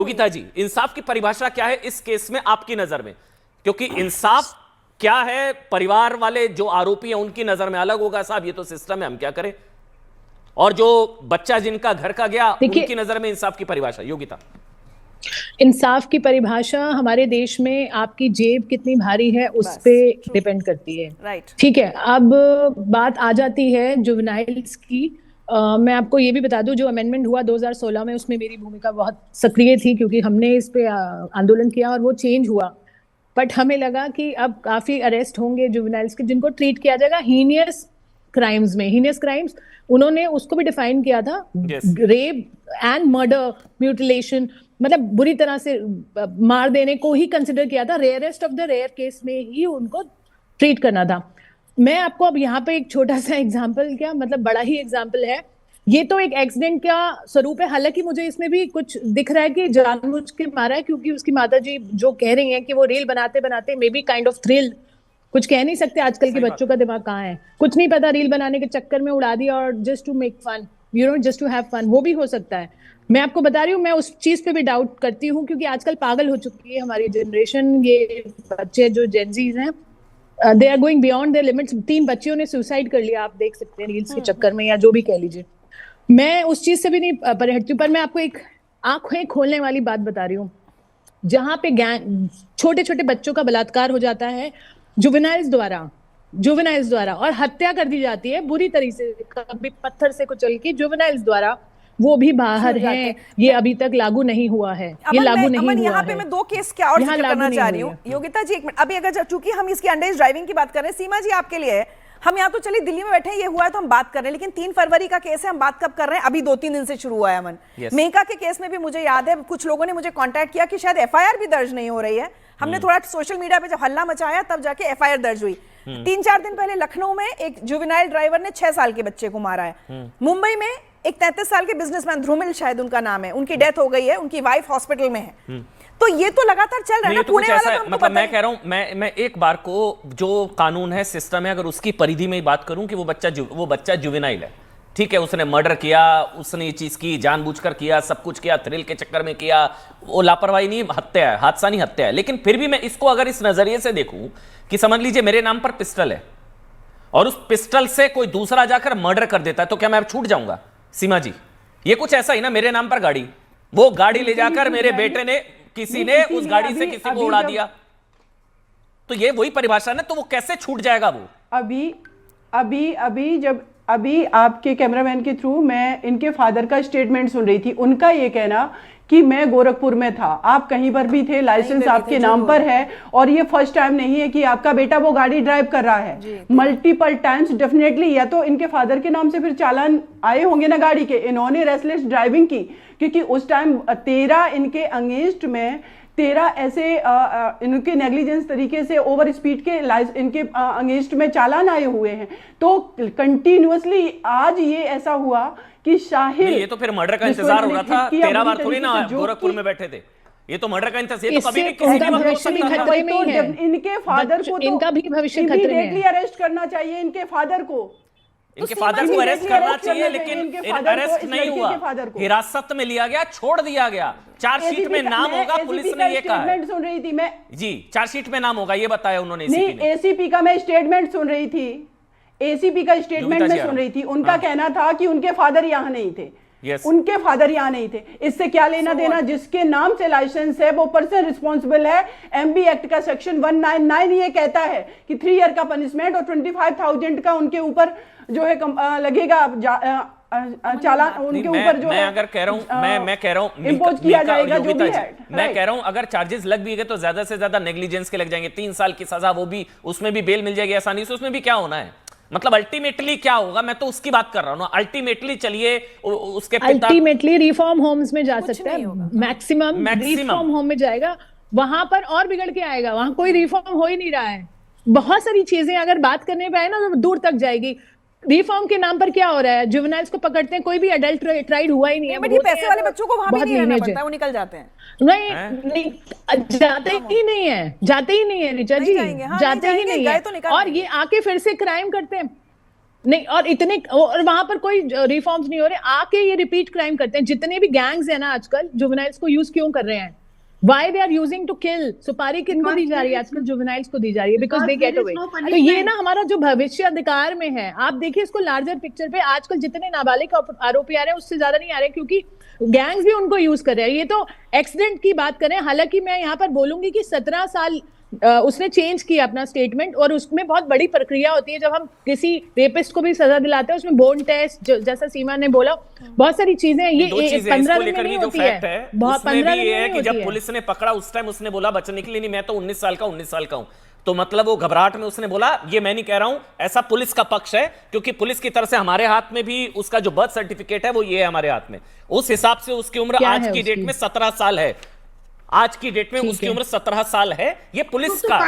योगिता जी, इंसाफ की परिभाषा क्या है इस केस में आपकी नजर में? क्योंकि इंसाफ क्या है, परिवार वाले जो आरोपी हैं उनकी नजर में अलग होगा साहब, ये तो सिस्टम है, हम क्या करें। और जो बच्चा जिनका घर का गया उनकी नजर में इंसाफ की परिभाषा। योगिता, इंसाफ की परिभाषा हमारे देश में आपकी जेब कितनी भारी है उस पे डिपेंड करती है। राइट, ठीक है। अब बात आ जाती है जुवेनाइल्स की। मैं आपको ये भी बता दूं, जो अमेंडमेंट हुआ 2016 में, उसमें मेरी भूमिका बहुत सक्रिय थी, क्योंकि हमने इस पे आंदोलन किया और वो चेंज हुआ। बट हमें लगा कि अब काफी अरेस्ट होंगे जुवेनाइल्स के, जिनको ट्रीट किया जाएगा हीनियस क्राइम्स में। हीनियस क्राइम्स उन्होंने उसको भी डिफाइन किया था, रेप एंड मर्डर, म्यूटिलेशन, मतलब बुरी तरह से मार देने को ही कंसिडर किया था। Rarest of the rare case में ही उनको ट्रीट करना था। मैं आपको अब यहाँ पे एक छोटा सा एग्जाम्पल, क्या मतलब बड़ा ही एग्जाम्पल है, ये तो एक एक्सीडेंट का स्वरूप है। हालांकि मुझे इसमें भी कुछ दिख रहा है कि जानबूझ के मारा है, क्योंकि उसकी माता जी जो कह रही हैं कि वो रील बनाते बनाते may be kind of thrill, कुछ कह नहीं सकते, आजकल के बच्चों का दिमाग कहाँ है, कुछ नहीं पता, रील बनाने के चक्कर में उड़ा दिया और just to make fun, just to have fun, वो भी हो सकता है। मैं आपको बता रही हूँ, मैं उस चीज पे भी डाउट करती हूँ, क्योंकि आजकल पागल हो चुकी है हमारी जनरेशन। ये बच्चे जो जेनजीज हैं, they are going beyond their limits. 3 बच्चियों ने सुसाइड कर लिया, आप देख सकते हैं, रील्स के चक्कर में या जो भी कह लीजिए। मैं उस चीज से भी नहीं परे हटती हूँ, पर मैं आपको एक आंखें खोलने वाली बात बता रही हूँ। जहां पे गैंग, छोटे छोटे बच्चों का बलात्कार हो जाता है जुवेनाइल्स द्वारा और हत्या कर दी जाती है बुरी तरीके से, कभी पत्थर से कुचल के, जुवेनाइल्स द्वारा, वो भी बाहर हैं। ये अभी तक लागू नहीं हुआ है, ये लागू नहीं हुआ है। यहाँ पे मैं 2 केस क्या और जिक्र करना चाह रही हूँ। योगिता जी, एक मिनट, अभी अगर चूंकि हम इसकी अंडर एज ड्राइविंग की बात कर रहे हैं, सीमा जी आपके लिए है, हम यहाँ तो चलिए दिल्ली में बैठे हैं, ये हुआ है तो हम बात कर रहे हैं, लेकिन 3 फरवरी का केस है, हम बात कब कर रहे हैं? अभी 2-3 दिन से शुरू हुआ है अमन। मेहका के केस में भी मुझे याद है, कुछ लोगों ने मुझे कांटेक्ट किया कि शायद एफआईआर भी दर्ज नहीं हो रही है। हमने थोड़ा सोशल मीडिया पे जब हल्ला मचाया तब जाके एफआईआर दर्ज हुई। 3-4 दिन पहले लखनऊ में एक जुवेनाइल ड्राइवर ने 6 साल के बच्चे को मारा है। मुंबई में एक 33 साल के बिजनेसमैन, ध्रुमिल शायद उनका नाम है, उनकी डेथ हो गई है, उनकी वाइफ हॉस्पिटल में है। तो ये तो लगातार चल रहा है ना, पुणे वाला तो मतलब मैं कह रहा हूं, मैं एक बार को जो कानून है, सिस्टम है, अगर उसकी परिधि में बात करूं कि वो बच्चा जुवेनाइल है, ठीक है, उसने मर्डर किया, उसने ये चीज की, जानबूझकर किया, सब कुछ किया, थ्रिल के चक्कर में किया, वो लापरवाही नहीं, हत्या है, हादसा नहीं, हत्या है। लेकिन फिर भी मैं इसको अगर इस नजरिए से देखूं कि समझ लीजिए मेरे नाम पर पिस्टल है और उस पिस्टल से कोई दूसरा जाकर मर्डर कर देता है, तो क्या मैं अब छूट जाऊंगा? सीमा जी, ये कुछ ऐसा ही ना, मेरे नाम पर गाड़ी, वो गाड़ी ले जाकर मेरे बेटे ने, किसी ने उस गाड़ी से किसी को उड़ा दिया, तो ये वही परिभाषा ना, तो वो कैसे छूट जाएगा? वो अभी आपके कैमरामैन के थ्रू मैं इनके फादर का स्टेटमेंट सुन रही थी। उनका ये कहना कि मैं गोरखपुर में था, आप कहीं पर भी थे, लाइसेंस आपके नाम पर है, और ये फर्स्ट टाइम नहीं है कि आपका बेटा वो गाड़ी ड्राइव कर रहा है, मल्टीपल टाइम्स डेफिनेटली। या तो इनके फादर के नाम से फिर चालान आए होंगे ना गाड़ी के, इन्होंने रेसलेस ड्राइविंग की, क्योंकि उस टाइम 13 इनके अगेंस्ट में 13 ऐसे इनके नेग्लिजेंस तरीके से ओवर स्पीड के इनके अगेंस्ट में चालान आए हुए हैं। तो कंटिन्यूअसली आज ये ऐसा हुआ कि शाहिद, ये तो फिर मर्डर का इंतजार हो रहा था, 13 बार थोड़ी ना गोरखपुर में बैठे थे, ये तो मर्डर का इंतजार, तो कभी भी किसी भी वक्त हो सकता था। इनके फादर को इनका भी भविष्य खतरे में है, अरेस्ट करना चाहिए इनके फादर को, इनके फादर को अरेस्ट करना चाहिए, लेकिन अरेस्ट नहीं हुआ, हिरासत में लिया गया, छोड़ दिया गया। चार्जशीट में नाम होगा, पुलिस ने ये कहा। सुन रही थी मैं जी, चार्जशीट में नाम होगा, ये बताया उन्होंने। नहीं, एसीपी का मैं स्टेटमेंट सुन रही थी, एसीपी का स्टेटमेंट में सुन रही थी। उनका कहना था कि उनके फादर यहाँ नहीं थे, उनके फादर यहाँ नहीं थे। इससे क्या लेना देना? जिसके नाम से लाइसेंस है वो पर्सन रिस्पॉन्सिबल है। एमबी एक्ट का सेक्शन 199 ये कहता है कि 3 ईयर का पनिशमेंट और 25,000 का उनके ऊपर जो है लगेगा चालान, उनके ऊपर जो मैं अगर कह रहा हूं, मैं कह रहा हूं इंपोज किया जाएगा जो भी है। मैं कह रहा हूं अगर चार्जेस लग भी गए तो ज्यादा से ज्यादा नेग्लिजेंस के लग जाएंगे, 3 साल की सजा, वो भी, उसमें भी बेल मिल जाएगी आसानी से, उसमें भी क्या होना है? मतलब अल्टीमेटली क्या होगा, मैं तो उसकी बात कर रहा हूं ना। अल्टीमेटली चलिए उसके पिता अल्टीमेटली रिफॉर्म होम्स में जा सकता है, मैक्सिमम रिफॉर्म होम में जाएगा, वहां पर और बिगड़ के आएगा। वहां कोई रिफॉर्म हो ही नहीं रहा है। बहुत सारी चीजें अगर बात करने पे आए ना तो दूर तक जाएगी। रिफॉर्म के नाम पर क्या हो रहा है? जुवेनाइल्स को पकड़ते हैं, कोई भी अडल्ट ट्राइड हुआ ही नहीं है। बट ये पैसे वाले बच्चों को वहां भी नहीं रहना पड़ता है, वो निकल जाते हैं। नहीं, जाते ही नहीं है रिचा जी, जाते ही नहीं है, और ये आके फिर से क्राइम करते हैं। नहीं, और इतने, और वहां पर कोई रिफॉर्म्स नहीं हो रहे, आके ये रिपीट क्राइम करते हैं। जितने भी गैंग्स हैं ना आजकल, जुवेनाइल्स को यूज क्यों कर रहे हैं? Why they are using to kill? सुपारी किनको दी जा रही है आजकल? जुवेनाइल्स को दी जा रही है, बिकॉज दे गेट अवे। तो ये ना हमारा जो भविष्य अधिकार में है, आप देखिए इसको लार्जर पिक्चर पे, आजकल जितने नाबालिग आरोपी आ रहे हैं उससे ज्यादा नहीं आ रहे, क्योंकि गैंग्स भी उनको यूज कर रहे हैं। ये तो एक्सीडेंट की बात करें, हालांकि मैं यहाँ पर बोलूंगी कि 17 साल उसने चेंज किया अपना स्टेटमेंट, और उसमें बहुत बड़ी प्रक्रिया होती है। जब हम किसी रेपिस्ट को भी सजा दिलाते हैं, उसमें बोन टेस्ट, जैसा सीमा ने बोला, बहुत सारी चीजें हैं। ये 15 दिन में नहीं होती है, बहुत 15 दिन में कि जब पुलिस ने पकड़ा उस टाइम उसने बोला बचने के लिए नहीं, मैं तो 19 साल का हूं। तो मतलब वो घबराहट में उसने बोला, ये मैं नहीं कह रहा हूं, ऐसा पुलिस का पक्ष है, क्योंकि पुलिस की तरफ से हमारे हाथ में भी उसका जो बर्थ सर्टिफिकेट है वो ये है हमारे हाथ में। उस हिसाब से उसकी उम्र आज की डेट में 17 साल है। आज की डेट में उसकी उम्र 17 साल है। ये पुलिस का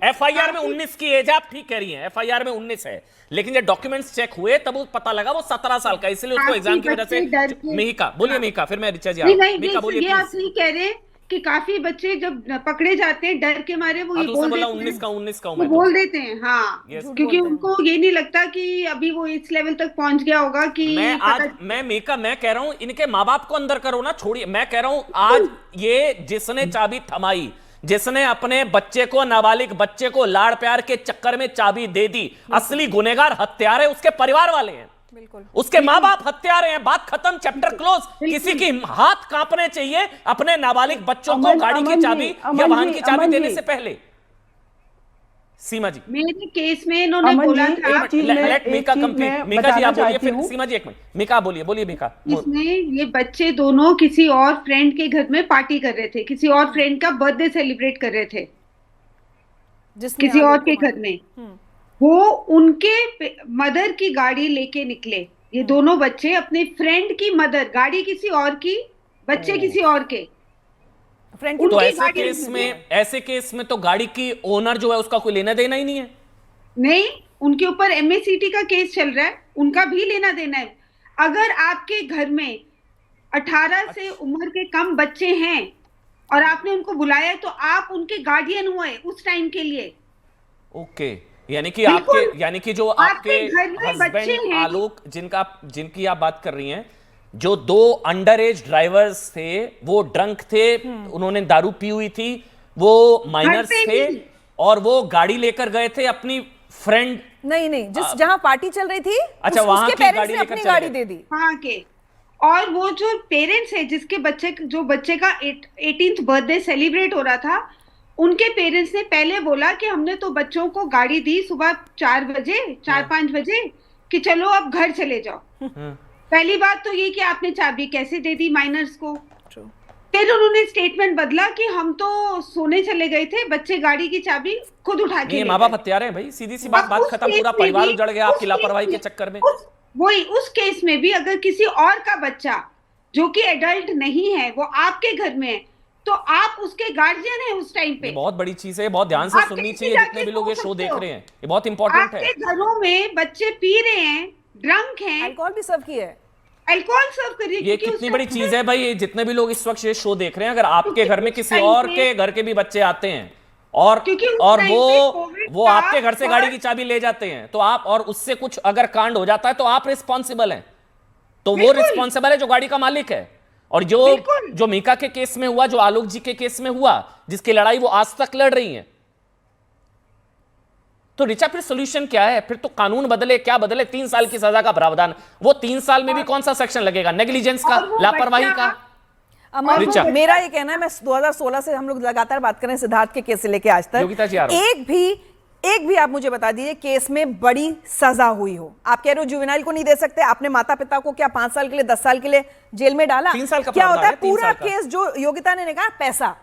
एफआईआर में 19 की एज, आप ठीक कह रही हैं, एफआईआर में 19 है, लेकिन जब डॉक्यूमेंट्स चेक हुए तब वो पता लगा वो 17 साल का, इसलिए उसको एग्जाम की वजह से। मिहिका बोलिए, मिहिका, फिर मैं रिचा जी। मिहिका बोलिए। ये आप नहीं कह रहे कि काफी बच्चे जब पकड़े जाते हैं डर के मारे वो ये बोल देते हैं 19 का वो बोल देते हैं। हाँ, क्योंकि उनको ये नहीं लगता कि अभी वो इस लेवल तक पहुंच गया होगा कि मैं कह रहा हूं इनके माँ बाप को अंदर करो ना, छोड़िए। मैं कह रहा हूं आज ये जिसने चाबी थमाई, जिसने अपने बच्चे को, नाबालिग बच्चे को लाड़ प्यार के चक्कर में चाबी दे दी, असली गुनहगार हत्यारे उसके परिवार वाले हैं, बिल्कुल उसके माँ बाप हत्यारे हैं। बात खत्म, चैप्टर क्लोज। किसी की हाथ कांपने चाहिए अपने नाबालिग बच्चों को गाड़ी की चाबी या वाहन की चाबी देने से पहले। सीमा जी, मेरे केस में इन्होंने बोला था, लेट मीका कंप्लीट। मीका जी आप बोलिए, फिर सीमा जी एक मिनट। मीका बोलिए मीका। इसमें ये बच्चे दोनों किसी और फ्रेंड के घर में पार्टी कर रहे थे, किसी और फ्रेंड का बर्थडे सेलिब्रेट कर रहे थे किसी और के घर में। वो उनके मदर की गाड़ी लेके निकले, ये दोनों बच्चे अपने फ्रेंड की मदर, गाड़ी किसी और की, बच्चे किसी और के फ्रेंड की। तो ऐसे केस में तो गाड़ी की ओनर जो है उसका कोई लेना देना ही नहीं है। नहीं, उनके ऊपर एमएसीटी का केस चल रहा है, उनका भी लेना देना है। अगर आपके घर में 18 से उम्र के कम बच्चे हैं और आपने उनको बुलाया तो आप उनके गार्डियन हुए उस टाइम के लिए। ओके, यानी कि जो आपके हस्बैंड आलोक, जिनकी आप बात कर रही हैं, जो 2 अंडर एज ड्राइवर्स थे, वो ड्रंक थे, उन्होंने दारू पी हुई थी, वो माइनर्स थे, और वो गाड़ी लेकर गए थे अपनी फ्रेंड। नहीं, जहां पार्टी चल रही थी, अच्छा, वहां की गाड़ी लेकर अपनी गाड़ी दे दी वहां के। और वो जो पेरेंट्स है, जिसके बच्चे का 18th बर्थडे सेलिब्रेट हो रहा था, उनके पेरेंट्स ने पहले बोला कि हमने तो बच्चों को गाड़ी दी सुबह 4-5 बजे कि चलो अब घर चले जाओ। पहली बात तो ये कि आपने चाबी कैसे दे दी माइनर्स को। फिर उन्होंने स्टेटमेंट बदला कि हम तो सोने चले गए थे, बच्चे गाड़ी की चाबी खुद उठा के। माँ बाप हत्यारे हैं भाई, सीधी सी बात खत्म। पूरा परिवार उजड़ गया आपकी लापरवाही के चक्कर में। वही उस केस में भी अगर किसी और का बच्चा जो कि एडल्ट नहीं है वो आपके घर में है, तो आप उसके गार्जियन हैं उस टाइम पे। बहुत बड़ी चीज है, बहुत ध्यान से सुननी चाहिए जितने भी लोग ये शो देख रहे हैं, ये बहुत इंपॉर्टेंट है। आपके घरों में बच्चे पी रहे हैं, ड्रंक हैं, अल्कोहल भी सर्व किया है, अल्कोहल सर्व करिए। ये कितनी बड़ी चीज है भाई, ये जितने भी लोग इस वक्त ये शो देख रहे हैं, अगर आपके घर में किसी और के घर के भी बच्चे आते हैं और वो आपके घर से गाड़ी की चाबी ले जाते हैं, तो आप, और उससे कुछ अगर कांड हो जाता है तो आप रिस्पॉन्सिबल हैं। तो वो रिस्पॉन्सिबल है जो गाड़ी का मालिक है। और जो मीका के केस में हुआ, जो आलोक जी के केस में हुआ, जिसकी लड़ाई वो आज तक लड़ रही हैं, तो रिचा फिर सोल्यूशन क्या है? फिर तो कानून बदले, क्या बदले? 3 साल की सजा का प्रावधान, वो 3 साल में भी कौन सा सेक्शन लगेगा? नेग्लिजेंस का, लापरवाही का। मेरा ये कहना है, मैं 2016 से हम लोग लगातार बात कर रहे हैं सिद्धार्थ के केस से लेके आज तक, एक भी आप मुझे बता दीजिए केस में बड़ी सजा हुई हो। आप कह रहे हो जुवेनाइल को नहीं दे सकते, आपने माता पिता को क्या 5 साल के लिए, 10 साल के लिए जेल में डाला? 3 साल का क्या होता है पूरा केस? जो योगिता ने कहा, पैसा,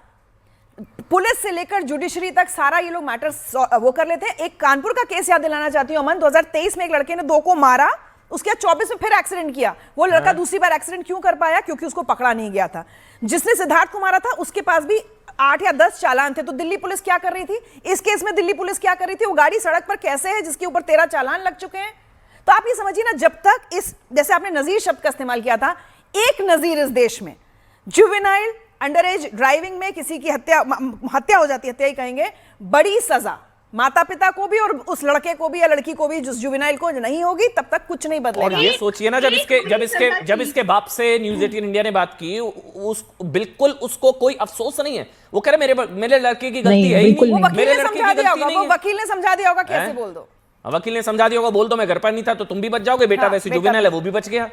पुलिस से लेकर जुडिशरी तक सारा ये लोग मैटर वो कर लेते हैं। एक कानपुर का केस याद दिलाना चाहती हूँ अमन, 2023 में एक लड़के ने 2 को मारा, उसके बाद 24 में फिर एक्सीडेंट किया। वो लड़का दूसरी बार एक्सीडेंट क्यों कर पाया? क्योंकि उसको पकड़ा नहीं गया था। जिसने सिद्धार्थ को मारा था उसके पास भी 8 या 10 चालान थे। तो दिल्ली पुलिस क्या कर रही थी इस केस में? दिल्ली पुलिस क्या कर रही थी? वो गाड़ी सड़क पर कैसे है जिसके ऊपर 13 चालान लग चुके हैं? तो आप ये समझिए ना, जब तक इस, जैसे आपने नजीर शब्द का इस्तेमाल किया था, एक नजीर इस देश में जुवेनाइल अंडर एज ड्राइविंग में किसी की हत्या हो जाती है, हत्या ही कहेंगे, बड़ी सजा, माता पिता को भी और उस लड़के को भी या लड़की को भी, जिस जुवेनाइल को नहीं होगी तब तक कुछ नहीं और बदलेगा। ये सोचिए ना, जब इसके बाप से न्यूज़ 18 इंडिया ने बात की, बिल्कुल उसको कोई अफसोस नहीं है। वो कह रहे मेरे लड़के की गलती है ही बिल्कुल नहीं, नहीं। वकील मेरे ने लड़के की समझा दिया गलती होगा, नहीं वो है। वकील ने समझा दिया होगा, कैसे हैं? बोल दो। वकील ने समझा दिया होगा, बोल दो मैं घर पर नहीं था तो तुम भी बच जाओगे बेटा, हाँ, वैसे बेटा जुवेनाइल है वो भी बच गया।